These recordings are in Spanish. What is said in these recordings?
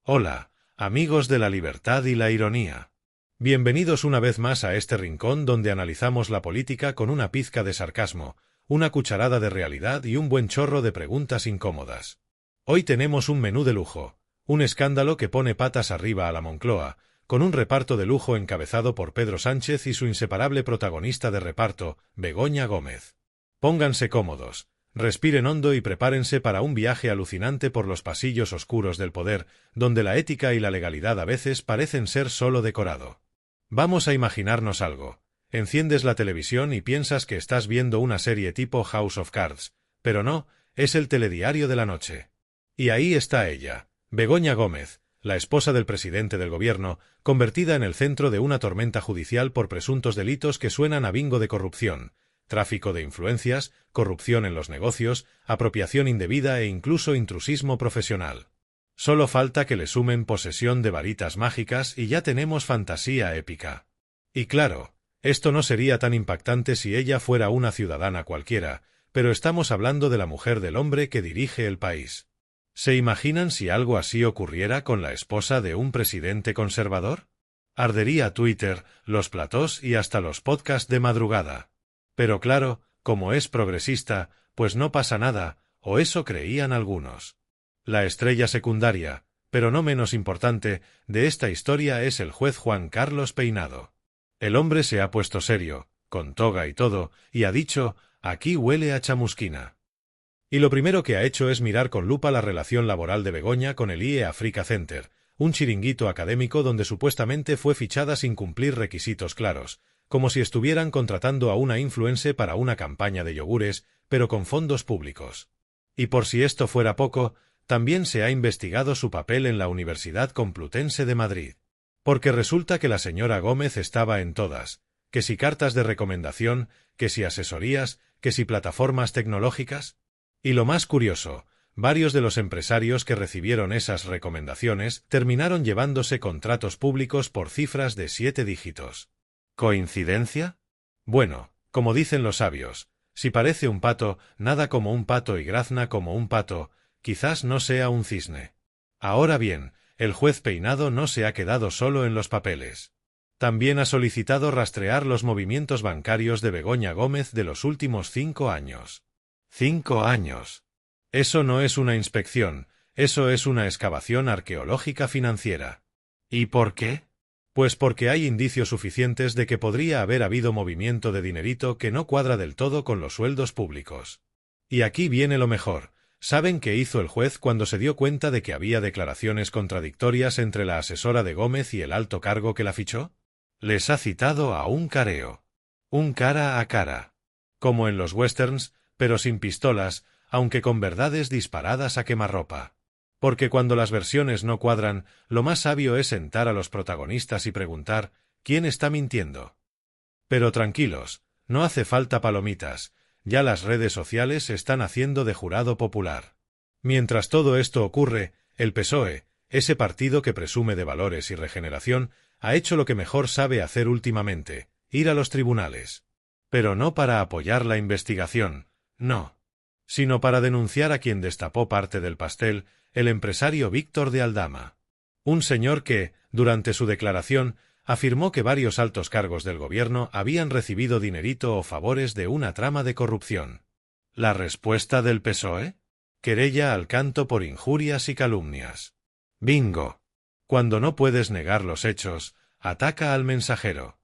Hola, amigos de la libertad y la ironía. Bienvenidos una vez más a este rincón donde analizamos la política con una pizca de sarcasmo, una cucharada de realidad y un buen chorro de preguntas incómodas. Hoy tenemos un menú de lujo, un escándalo que pone patas arriba a la Moncloa, con un reparto de lujo encabezado por Pedro Sánchez y su inseparable protagonista de reparto, Begoña Gómez. Pónganse cómodos. Respiren hondo y prepárense para un viaje alucinante por los pasillos oscuros del poder, donde la ética y la legalidad a veces parecen ser solo decorado. Vamos a imaginarnos algo. Enciendes la televisión y piensas que estás viendo una serie tipo House of Cards, pero no, es el telediario de la noche. Y ahí está ella, Begoña Gómez, la esposa del presidente del gobierno, convertida en el centro de una tormenta judicial por presuntos delitos que suenan a bingo de corrupción. Tráfico de influencias, corrupción en los negocios, apropiación indebida e incluso intrusismo profesional. Solo falta que le sumen posesión de varitas mágicas y ya tenemos fantasía épica. Y claro, esto no sería tan impactante si ella fuera una ciudadana cualquiera, pero estamos hablando de la mujer del hombre que dirige el país. ¿Se imaginan si algo así ocurriera con la esposa de un presidente conservador? Ardería Twitter, los platós y hasta los podcasts de madrugada. Pero claro, como es progresista, pues no pasa nada, o eso creían algunos. La estrella secundaria, pero no menos importante, de esta historia es el juez Juan Carlos Peinado. El hombre se ha puesto serio, con toga y todo, y ha dicho, aquí huele a chamusquina. Y lo primero que ha hecho es mirar con lupa la relación laboral de Begoña con el IE Africa Center, un chiringuito académico donde supuestamente fue fichada sin cumplir requisitos claros, como si estuvieran contratando a una influencer para una campaña de yogures, pero con fondos públicos. Y por si esto fuera poco, también se ha investigado su papel en la Universidad Complutense de Madrid. Porque resulta que la señora Gómez estaba en todas, que si cartas de recomendación, que si asesorías, que si plataformas tecnológicas. Y lo más curioso, varios de los empresarios que recibieron esas recomendaciones terminaron llevándose contratos públicos por cifras de 7 dígitos. ¿Coincidencia? Bueno, como dicen los sabios, si parece un pato, nada como un pato y grazna como un pato, quizás no sea un cisne. Ahora bien, el juez Peinado no se ha quedado solo en los papeles. También ha solicitado rastrear los movimientos bancarios de Begoña Gómez de los últimos 5 años. 5 años. Eso no es una inspección, eso es una excavación arqueológica financiera. ¿Y por qué? Pues porque hay indicios suficientes de que podría haber habido movimiento de dinerito que no cuadra del todo con los sueldos públicos. Y aquí viene lo mejor. ¿Saben qué hizo el juez cuando se dio cuenta de que había declaraciones contradictorias entre la asesora de Gómez y el alto cargo que la fichó? Les ha citado a un careo. Un cara a cara. Como en los westerns, pero sin pistolas, aunque con verdades disparadas a quemarropa. Porque cuando las versiones no cuadran, lo más sabio es sentar a los protagonistas y preguntar, ¿quién está mintiendo? Pero tranquilos, no hace falta palomitas, ya las redes sociales están haciendo de jurado popular. Mientras todo esto ocurre, el PSOE, ese partido que presume de valores y regeneración, ha hecho lo que mejor sabe hacer últimamente, ir a los tribunales. Pero no para apoyar la investigación, no, sino para denunciar a quien destapó parte del pastel, el empresario Víctor de Aldama. Un señor que, durante su declaración, afirmó que varios altos cargos del gobierno habían recibido dinerito o favores de una trama de corrupción. ¿La respuesta del PSOE? Querella al canto por injurias y calumnias. Bingo. Cuando no puedes negar los hechos, ataca al mensajero.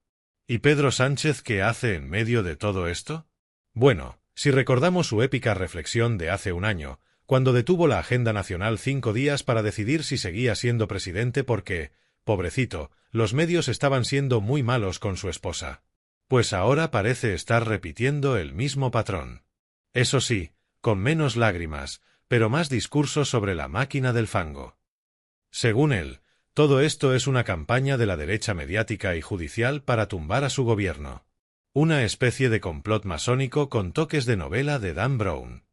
¿Y Pedro Sánchez qué hace en medio de todo esto? Bueno, si recordamos su épica reflexión de hace un año, cuando detuvo la agenda nacional 5 días para decidir si seguía siendo presidente porque, pobrecito, los medios estaban siendo muy malos con su esposa. Pues ahora parece estar repitiendo el mismo patrón. Eso sí, con menos lágrimas, pero más discurso sobre la máquina del fango. Según él, todo esto es una campaña de la derecha mediática y judicial para tumbar a su gobierno. Una especie de complot masónico con toques de novela de Dan Brown.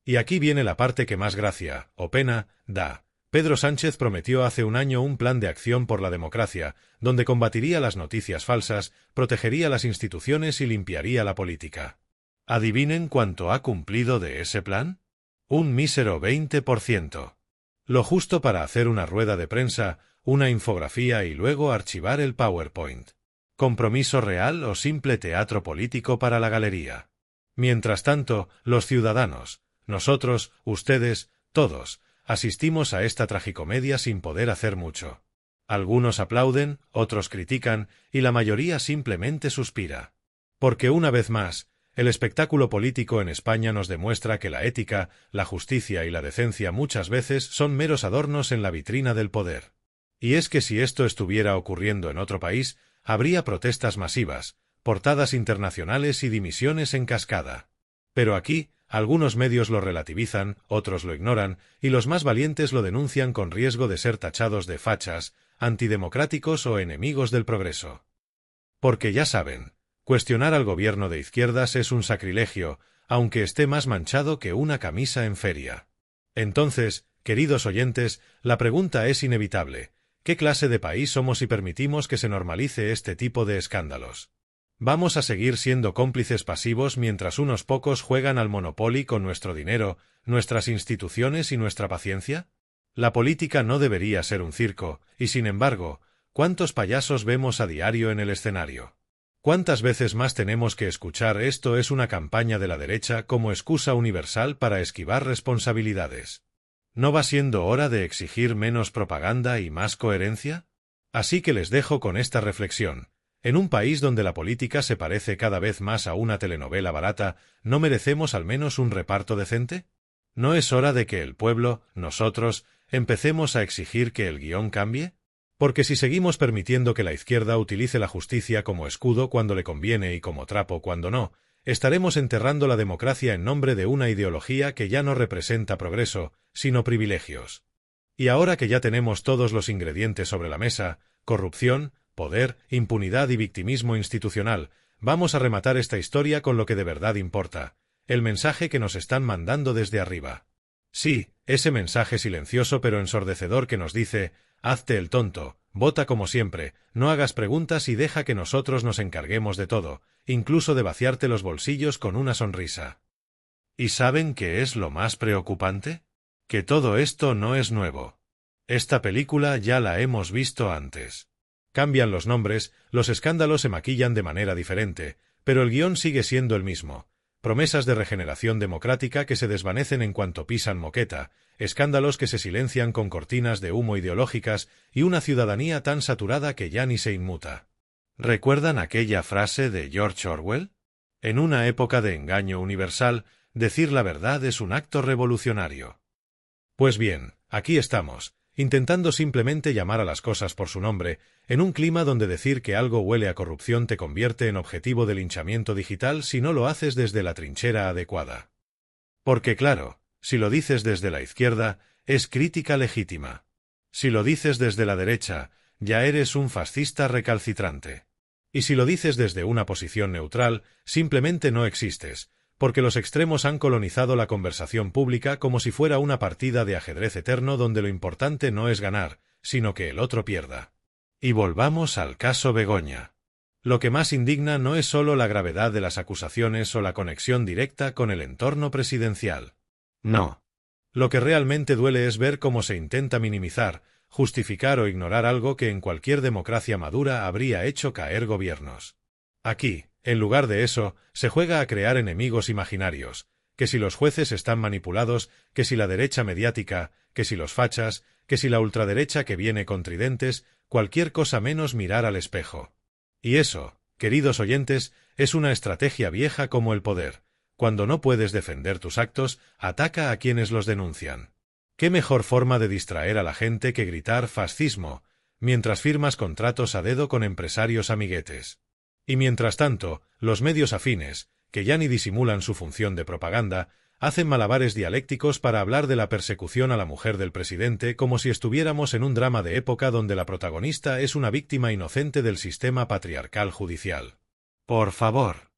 Y aquí viene la parte que más gracia, o pena, da. Pedro Sánchez prometió hace un año un plan de acción por la democracia, donde combatiría las noticias falsas, protegería las instituciones y limpiaría la política. ¿Adivinen cuánto ha cumplido de ese plan? Un mísero 20%. Lo justo para hacer una rueda de prensa, una infografía y luego archivar el PowerPoint. ¿Compromiso real o simple teatro político para la galería? Mientras tanto, los ciudadanos, nosotros, ustedes, todos, asistimos a esta tragicomedia sin poder hacer mucho. Algunos aplauden, otros critican, y la mayoría simplemente suspira. Porque una vez más, el espectáculo político en España nos demuestra que la ética, la justicia y la decencia muchas veces son meros adornos en la vitrina del poder. Y es que si esto estuviera ocurriendo en otro país, habría protestas masivas, portadas internacionales y dimisiones en cascada. Pero aquí, algunos medios lo relativizan, otros lo ignoran, y los más valientes lo denuncian con riesgo de ser tachados de fachas, antidemocráticos o enemigos del progreso. Porque ya saben, cuestionar al gobierno de izquierdas es un sacrilegio, aunque esté más manchado que una camisa en feria. Entonces, queridos oyentes, la pregunta es inevitable. ¿Qué clase de país somos si permitimos que se normalice este tipo de escándalos? ¿Vamos a seguir siendo cómplices pasivos mientras unos pocos juegan al Monopoly con nuestro dinero, nuestras instituciones y nuestra paciencia? La política no debería ser un circo, y sin embargo, ¿cuántos payasos vemos a diario en el escenario? ¿Cuántas veces más tenemos que escuchar esto es una campaña de la derecha como excusa universal para esquivar responsabilidades? ¿No va siendo hora de exigir menos propaganda y más coherencia? Así que les dejo con esta reflexión. En un país donde la política se parece cada vez más a una telenovela barata, ¿no merecemos al menos un reparto decente? ¿No es hora de que el pueblo, nosotros, empecemos a exigir que el guión cambie? Porque si seguimos permitiendo que la izquierda utilice la justicia como escudo cuando le conviene y como trapo cuando no, estaremos enterrando la democracia en nombre de una ideología que ya no representa progreso, sino privilegios. Y ahora que ya tenemos todos los ingredientes sobre la mesa, corrupción, poder, impunidad y victimismo institucional, vamos a rematar esta historia con lo que de verdad importa, el mensaje que nos están mandando desde arriba. Sí, ese mensaje silencioso pero ensordecedor que nos dice: hazte el tonto, vota como siempre, no hagas preguntas y deja que nosotros nos encarguemos de todo, incluso de vaciarte los bolsillos con una sonrisa. ¿Y saben qué es lo más preocupante? Que todo esto no es nuevo. Esta película ya la hemos visto antes. Cambian los nombres, los escándalos se maquillan de manera diferente, pero el guión sigue siendo el mismo. Promesas de regeneración democrática que se desvanecen en cuanto pisan moqueta, escándalos que se silencian con cortinas de humo ideológicas y una ciudadanía tan saturada que ya ni se inmuta. ¿Recuerdan aquella frase de George Orwell? En una época de engaño universal, decir la verdad es un acto revolucionario. Pues bien, aquí estamos, intentando simplemente llamar a las cosas por su nombre, en un clima donde decir que algo huele a corrupción te convierte en objetivo de linchamiento digital si no lo haces desde la trinchera adecuada. Porque claro, si lo dices desde la izquierda, es crítica legítima. Si lo dices desde la derecha, ya eres un fascista recalcitrante. Y si lo dices desde una posición neutral, simplemente no existes, porque los extremos han colonizado la conversación pública como si fuera una partida de ajedrez eterno donde lo importante no es ganar, sino que el otro pierda. Y volvamos al caso Begoña. Lo que más indigna no es solo la gravedad de las acusaciones o la conexión directa con el entorno presidencial. No. Lo que realmente duele es ver cómo se intenta minimizar, justificar o ignorar algo que en cualquier democracia madura habría hecho caer gobiernos. Aquí, en lugar de eso, se juega a crear enemigos imaginarios, que si los jueces están manipulados, que si la derecha mediática, que si los fachas, que si la ultraderecha que viene con tridentes, cualquier cosa menos mirar al espejo. Y eso, queridos oyentes, es una estrategia vieja como el poder. Cuando no puedes defender tus actos, ataca a quienes los denuncian. ¿Qué mejor forma de distraer a la gente que gritar fascismo, mientras firmas contratos a dedo con empresarios amiguetes? Y mientras tanto, los medios afines, que ya ni disimulan su función de propaganda, hacen malabares dialécticos para hablar de la persecución a la mujer del presidente como si estuviéramos en un drama de época donde la protagonista es una víctima inocente del sistema patriarcal judicial. Por favor.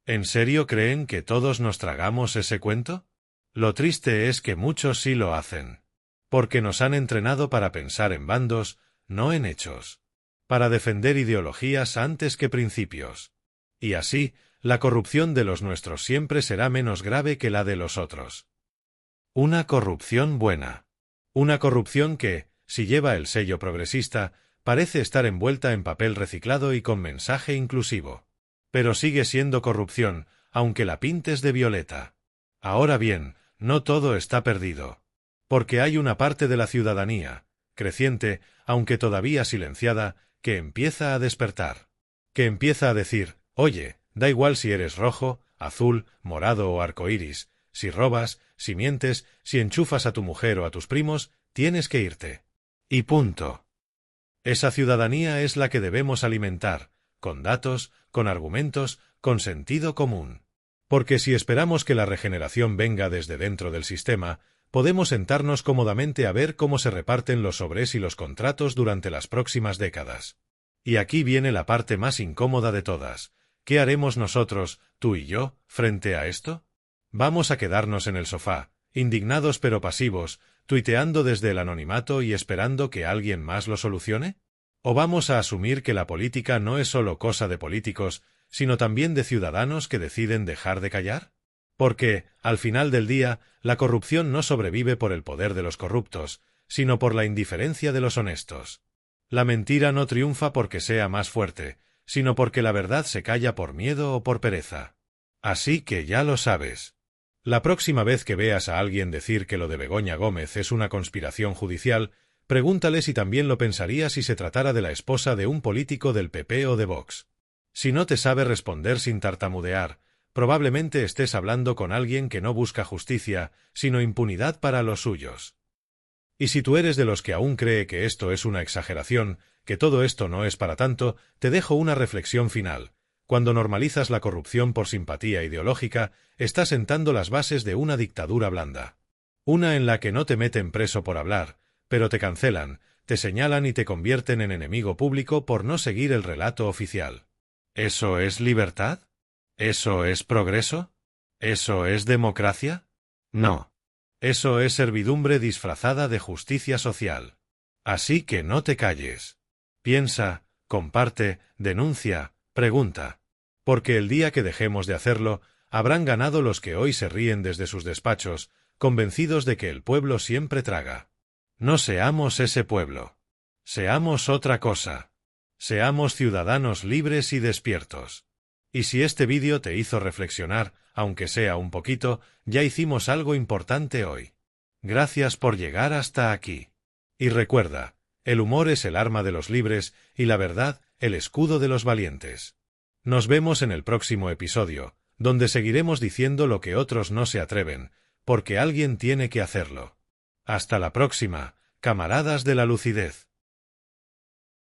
¿En serio creen que todos nos tragamos ese cuento? Lo triste es que muchos sí lo hacen. Porque nos han entrenado para pensar en bandos, no en hechos. Para defender ideologías antes que principios. Y así, la corrupción de los nuestros siempre será menos grave que la de los otros. Una corrupción buena. Una corrupción que, si lleva el sello progresista, parece estar envuelta en papel reciclado y con mensaje inclusivo. Pero sigue siendo corrupción, aunque la pintes de violeta. Ahora bien, no todo está perdido. Porque hay una parte de la ciudadanía, creciente, aunque todavía silenciada, que empieza a despertar. Que empieza a decir, oye, da igual si eres rojo, azul, morado o arcoíris, si robas, si mientes, si enchufas a tu mujer o a tus primos, tienes que irte. Y punto. Esa ciudadanía es la que debemos alimentar, con datos, con argumentos, con sentido común. Porque si esperamos que la regeneración venga desde dentro del sistema, podemos sentarnos cómodamente a ver cómo se reparten los sobres y los contratos durante las próximas décadas. Y aquí viene la parte más incómoda de todas. ¿Qué haremos nosotros, tú y yo, frente a esto? ¿Vamos a quedarnos en el sofá, indignados pero pasivos, tuiteando desde el anonimato y esperando que alguien más lo solucione? ¿O vamos a asumir que la política no es solo cosa de políticos, sino también de ciudadanos que deciden dejar de callar? Porque, al final del día, la corrupción no sobrevive por el poder de los corruptos, sino por la indiferencia de los honestos. La mentira no triunfa porque sea más fuerte, sino porque la verdad se calla por miedo o por pereza. Así que ya lo sabes. La próxima vez que veas a alguien decir que lo de Begoña Gómez es una conspiración judicial, pregúntale si también lo pensaría si se tratara de la esposa de un político del PP o de Vox. Si no te sabe responder sin tartamudear, probablemente estés hablando con alguien que no busca justicia, sino impunidad para los suyos. Y si tú eres de los que aún cree que esto es una exageración, que todo esto no es para tanto, te dejo una reflexión final. Cuando normalizas la corrupción por simpatía ideológica, estás sentando las bases de una dictadura blanda. Una en la que no te meten preso por hablar, pero te cancelan, te señalan y te convierten en enemigo público por no seguir el relato oficial. ¿Eso es libertad? ¿Eso es progreso? ¿Eso es democracia? No. Eso es servidumbre disfrazada de justicia social. Así que no te calles. Piensa, comparte, denuncia, pregunta. Porque el día que dejemos de hacerlo, habrán ganado los que hoy se ríen desde sus despachos, convencidos de que el pueblo siempre traga. No seamos ese pueblo. Seamos otra cosa. Seamos ciudadanos libres y despiertos. Y si este vídeo te hizo reflexionar, aunque sea un poquito, ya hicimos algo importante hoy. Gracias por llegar hasta aquí. Y recuerda, el humor es el arma de los libres y la verdad, el escudo de los valientes. Nos vemos en el próximo episodio, donde seguiremos diciendo lo que otros no se atreven, porque alguien tiene que hacerlo. Hasta la próxima, camaradas de la lucidez.